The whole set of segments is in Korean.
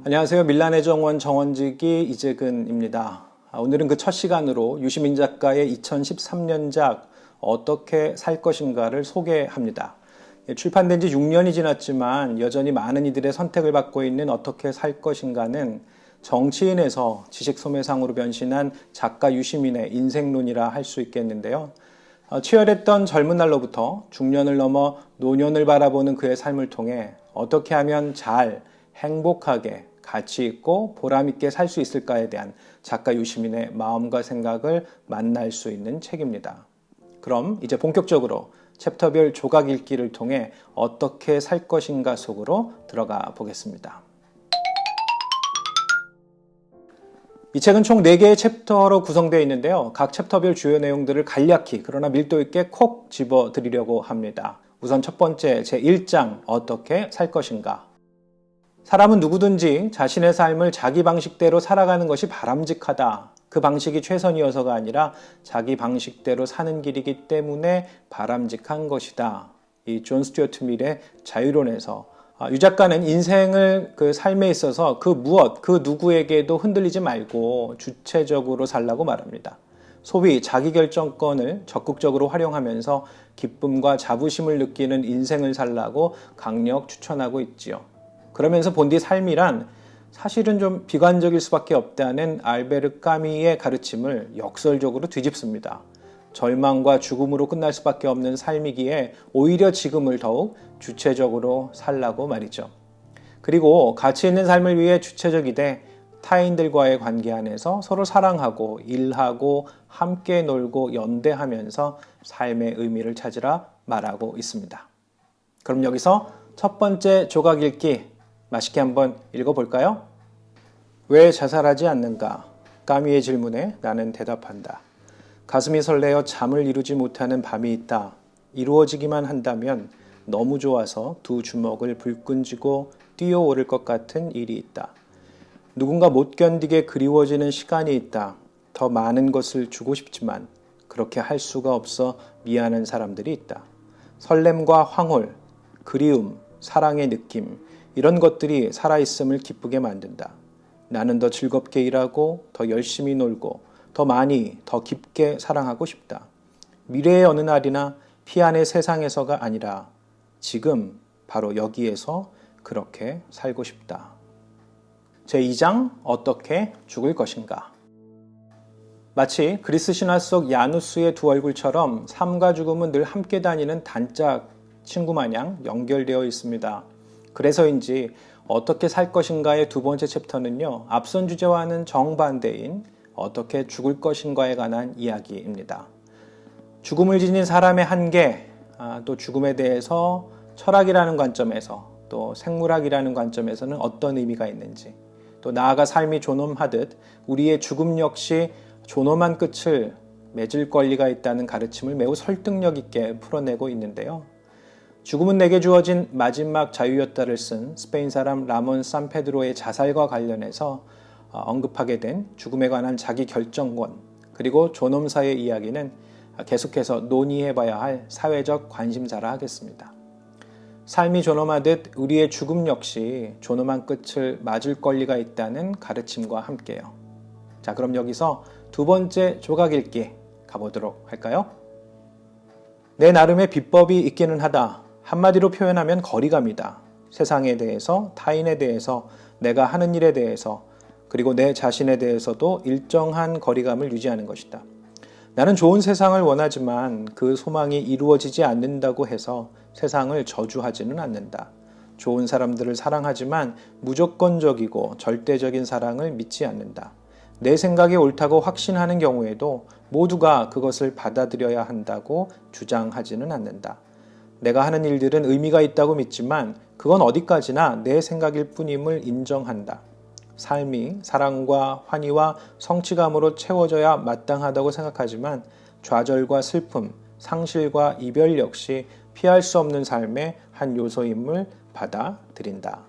안녕하세요. 밀란의 정원 정원지기 이재근입니다. 오늘은 그 첫 시간으로 유시민 작가의 2013년작 어떻게 살 것인가를 소개합니다. 출판된 지 6년이 지났지만 여전히 많은 이들의 선택을 받고 있는 어떻게 살 것인가는 정치인에서 지식소매상으로 변신한 작가 유시민의 인생론이라 할 수 있겠는데요. 치열했던 젊은 날로부터 중년을 넘어 노년을 바라보는 그의 삶을 통해 어떻게 하면 잘, 행복하게, 가치 있고 보람 있게 살 수 있을까에 대한 작가 유시민의 마음과 생각을 만날 수 있는 책입니다. 그럼 이제 본격적으로 챕터별 조각 읽기를 통해 어떻게 살 것인가 속으로 들어가 보겠습니다. 이 책은 총 4개의 챕터로 구성되어 있는데요. 각 챕터별 주요 내용들을 간략히 그러나 밀도 있게 콕 집어 드리려고 합니다. 우선 첫 번째 제1장 어떻게 살 것인가. 사람은 누구든지 자신의 삶을 자기 방식대로 살아가는 것이 바람직하다. 그 방식이 최선이어서가 아니라 자기 방식대로 사는 길이기 때문에 바람직한 것이다. 이 존 스튜어트 밀의 자유론에서 유 작가는 인생을 그 삶에 있어서 그 무엇, 그 누구에게도 흔들리지 말고 주체적으로 살라고 말합니다. 소위 자기결정권을 적극적으로 활용하면서 기쁨과 자부심을 느끼는 인생을 살라고 강력 추천하고 있지요. 그러면서 본디 삶이란 사실은 좀 비관적일 수밖에 없다는 알베르 까미의 가르침을 역설적으로 뒤집습니다. 절망과 죽음으로 끝날 수밖에 없는 삶이기에 오히려 지금을 더욱 주체적으로 살라고 말이죠. 그리고 가치 있는 삶을 위해 주체적이되 타인들과의 관계 안에서 서로 사랑하고 일하고 함께 놀고 연대하면서 삶의 의미를 찾으라 말하고 있습니다. 그럼 여기서 첫 번째 조각 읽기 맛있게 한번 읽어볼까요? 왜 자살하지 않는가? 까미의 질문에 나는 대답한다. 가슴이 설레어 잠을 이루지 못하는 밤이 있다. 이루어지기만 한다면 너무 좋아서 두 주먹을 불끈 쥐고 뛰어오를 것 같은 일이 있다. 누군가 못 견디게 그리워지는 시간이 있다. 더 많은 것을 주고 싶지만 그렇게 할 수가 없어 미안한 사람들이 있다. 설렘과 황홀, 그리움, 사랑의 느낌 이런 것들이 살아있음을 기쁘게 만든다. 나는 더 즐겁게 일하고 더 열심히 놀고 더 많이 더 깊게 사랑하고 싶다. 미래의 어느 날이나 피안의 세상에서가 아니라 지금 바로 여기에서 그렇게 살고 싶다. 제2장 어떻게 죽을 것인가. 마치 그리스 신화 속 야누스의 두 얼굴처럼 삶과 죽음은 늘 함께 다니는 단짝 친구 마냥 연결되어 있습니다. 그래서인지 어떻게 살 것인가의 두 번째 챕터는요. 앞선 주제와는 정반대인 어떻게 죽을 것인가에 관한 이야기입니다. 죽음을 지닌 사람의 한계, 또 죽음에 대해서 철학이라는 관점에서 또 생물학이라는 관점에서는 어떤 의미가 있는지 또 나아가 삶이 존엄하듯 우리의 죽음 역시 존엄한 끝을 맺을 권리가 있다는 가르침을 매우 설득력 있게 풀어내고 있는데요. 죽음은 내게 주어진 마지막 자유였다를 쓴 스페인 사람 라몬 산페드로의 자살과 관련해서 언급하게 된 죽음에 관한 자기 결정권 그리고 존엄사의 이야기는 계속해서 논의해봐야 할 사회적 관심사라 하겠습니다. 삶이 존엄하듯 우리의 죽음 역시 존엄한 끝을 맞을 권리가 있다는 가르침과 함께요. 자, 그럼 여기서 두 번째 조각 읽기 가보도록 할까요? 내 나름의 비법이 있기는 하다. 한마디로 표현하면 거리감이다. 세상에 대해서, 타인에 대해서, 내가 하는 일에 대해서, 그리고 내 자신에 대해서도 일정한 거리감을 유지하는 것이다. 나는 좋은 세상을 원하지만 그 소망이 이루어지지 않는다고 해서 세상을 저주하지는 않는다. 좋은 사람들을 사랑하지만 무조건적이고 절대적인 사랑을 믿지 않는다. 내 생각이 옳다고 확신하는 경우에도 모두가 그것을 받아들여야 한다고 주장하지는 않는다. 내가 하는 일들은 의미가 있다고 믿지만 그건 어디까지나 내 생각일 뿐임을 인정한다. 삶이 사랑과 환희와 성취감으로 채워져야 마땅하다고 생각하지만 좌절과 슬픔, 상실과 이별 역시 피할 수 없는 삶의 한 요소임을 받아들인다.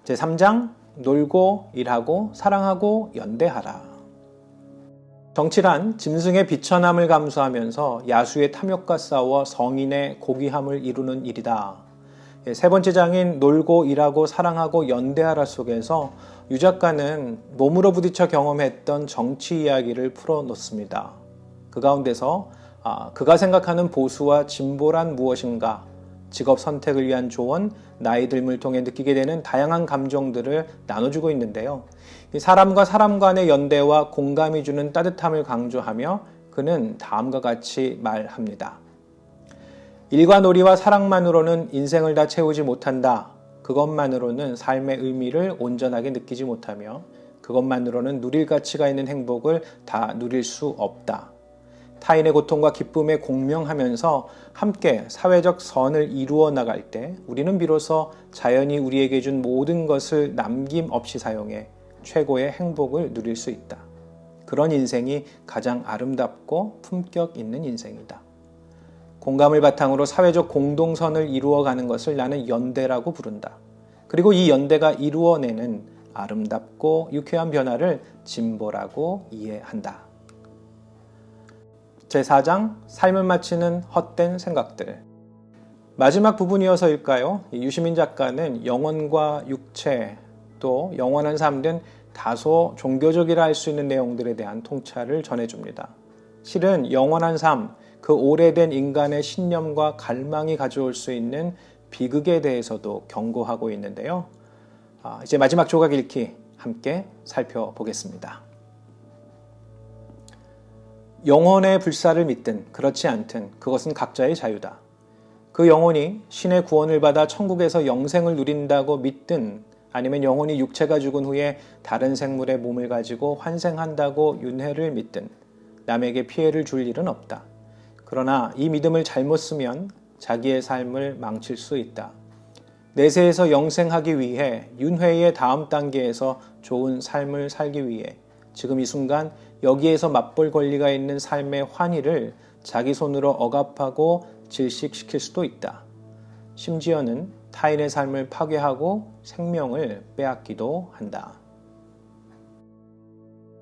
제3장 놀고 일하고 사랑하고 연대하라. 정치란 짐승의 비천함을 감수하면서 야수의 탐욕과 싸워 성인의 고귀함을 이루는 일이다. 세 번째 장인 놀고 일하고 사랑하고 연대하라 속에서 유 작가는 몸으로 부딪혀 경험했던 정치 이야기를 풀어놓습니다. 그 가운데서 그가 생각하는 보수와 진보란 무엇인가, 직업 선택을 위한 조언, 나이 듦을 통해 느끼게 되는 다양한 감정들을 나눠주고 있는데요. 사람과 사람 간의 연대와 공감이 주는 따뜻함을 강조하며 그는 다음과 같이 말합니다. 일과 놀이와 사랑만으로는 인생을 다 채우지 못한다. 그것만으로는 삶의 의미를 온전하게 느끼지 못하며 그것만으로는 누릴 가치가 있는 행복을 다 누릴 수 없다. 타인의 고통과 기쁨에 공명하면서 함께 사회적 선을 이루어 나갈 때 우리는 비로소 자연이 우리에게 준 모든 것을 남김없이 사용해 최고의 행복을 누릴 수 있다. 그런 인생이 가장 아름답고 품격 있는 인생이다. 공감을 바탕으로 사회적 공동선을 이루어가는 것을 나는 연대라고 부른다. 그리고 이 연대가 이루어내는 아름답고 유쾌한 변화를 진보라고 이해한다. 제4장 삶을 마치는 헛된 생각들. 마지막 부분이어서일까요? 유시민 작가는 영혼과 육체 또 영원한 삶 등 다소 종교적이라 할 수 있는 내용들에 대한 통찰을 전해줍니다. 실은 영원한 삶, 그 오래된 인간의 신념과 갈망이 가져올 수 있는 비극에 대해서도 경고하고 있는데요. 이제 마지막 조각 읽기 함께 살펴보겠습니다. 영혼의 불사를 믿든 그렇지 않든 그것은 각자의 자유다. 그 영혼이 신의 구원을 받아 천국에서 영생을 누린다고 믿든 아니면 영혼이 육체가 죽은 후에 다른 생물의 몸을 가지고 환생한다고 윤회를 믿든 남에게 피해를 줄 일은 없다. 그러나 이 믿음을 잘못 쓰면 자기의 삶을 망칠 수 있다. 내세에서 영생하기 위해 윤회의 다음 단계에서 좋은 삶을 살기 위해 지금 이 순간 여기에서 맛볼 권리가 있는 삶의 환희를 자기 손으로 억압하고 질식시킬 수도 있다. 심지어는 타인의 삶을 파괴하고 생명을 빼앗기도 한다.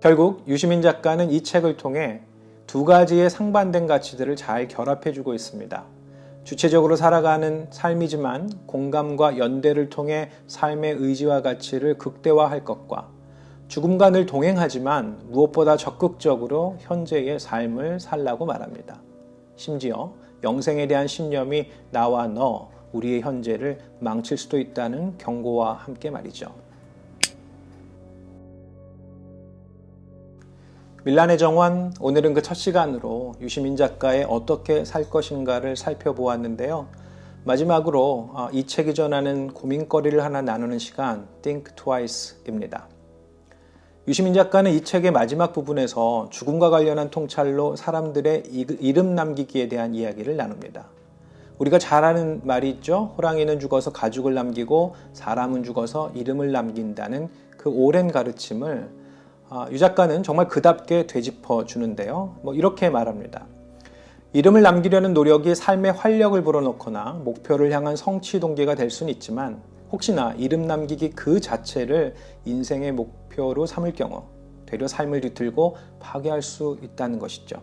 결국 유시민 작가는 이 책을 통해 두 가지의 상반된 가치들을 잘 결합해주고 있습니다. 주체적으로 살아가는 삶이지만 공감과 연대를 통해 삶의 의지와 가치를 극대화할 것과 죽음과 늘 동행하지만 무엇보다 적극적으로 현재의 삶을 살라고 말합니다. 심지어 영생에 대한 신념이 나와 너, 우리의 현재를 망칠 수도 있다는 경고와 함께 말이죠. 밀란의 정원, 오늘은 그 첫 시간으로 유시민 작가의 어떻게 살 것인가를 살펴보았는데요. 마지막으로 이 책이 전하는 고민거리를 하나 나누는 시간, Think Twice입니다. 유시민 작가는 이 책의 마지막 부분에서 죽음과 관련한 통찰로 사람들의 이름 남기기에 대한 이야기를 나눕니다. 우리가 잘 아는 말이 있죠. 호랑이는 죽어서 가죽을 남기고 사람은 죽어서 이름을 남긴다는 그 오랜 가르침을 유 작가는 정말 그답게 되짚어 주는데요. 이렇게 말합니다. 이름을 남기려는 노력이 삶의 활력을 불어넣거나 목표를 향한 성취 동기가 될 수는 있지만 혹시나 이름 남기기 그 자체를 인생의 목표로 삼을 경우 되려 삶을 뒤틀고 파괴할 수 있다는 것이죠.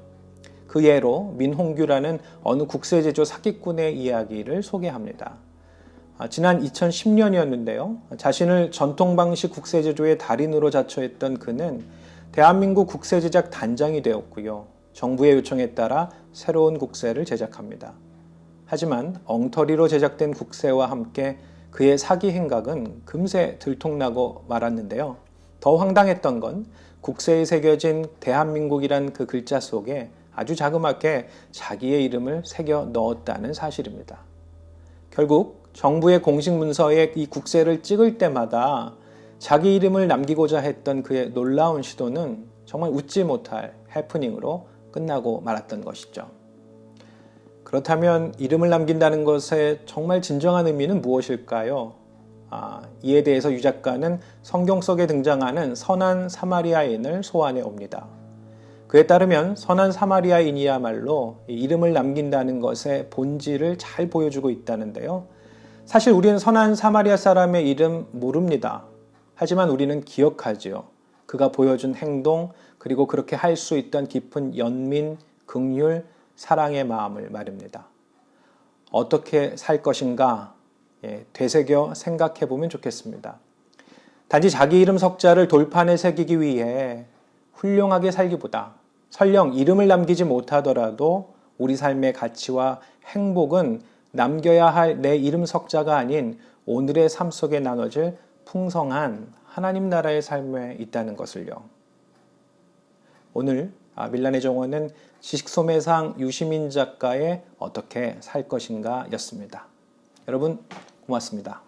그 예로 민홍규라는 어느 국세제조 사기꾼의 이야기를 소개합니다. 지난 2010년이었는데요. 자신을 전통 방식 국세제조의 달인으로 자처했던 그는 대한민국 국세제작 단장이 되었고요. 정부의 요청에 따라 새로운 국세를 제작합니다. 하지만 엉터리로 제작된 국세와 함께 그의 사기 행각은 금세 들통나고 말았는데요. 더 황당했던 건 국세에 새겨진 대한민국이란 그 글자 속에 아주 자그맣게 자기의 이름을 새겨 넣었다는 사실입니다. 결국 정부의 공식 문서에 이 국세를 찍을 때마다 자기 이름을 남기고자 했던 그의 놀라운 시도는 정말 웃지 못할 해프닝으로 끝나고 말았던 것이죠. 그렇다면 이름을 남긴다는 것의 정말 진정한 의미는 무엇일까요? 이에 대해서 유 작가는 성경 속에 등장하는 선한 사마리아인을 소환해 옵니다. 그에 따르면 선한 사마리아인이야말로 이름을 남긴다는 것의 본질을 잘 보여주고 있다는데요. 사실 우리는 선한 사마리아 사람의 이름 모릅니다. 하지만 우리는 기억하지요. 그가 보여준 행동, 그리고 그렇게 할 수 있던 깊은 연민, 긍휼, 사랑의 마음을 말입니다. 어떻게 살 것인가? 되새겨 생각해 보면 좋겠습니다. 단지 자기 이름 석자를 돌판에 새기기 위해 훌륭하게 살기보다 설령 이름을 남기지 못하더라도 우리 삶의 가치와 행복은 남겨야 할 내 이름 석자가 아닌 오늘의 삶 속에 나눠질 풍성한 하나님 나라의 삶에 있다는 것을요. 오늘 밀란의 정원은 지식소매상 유시민 작가의 어떻게 살 것인가 였습니다. 여러분 고맙습니다.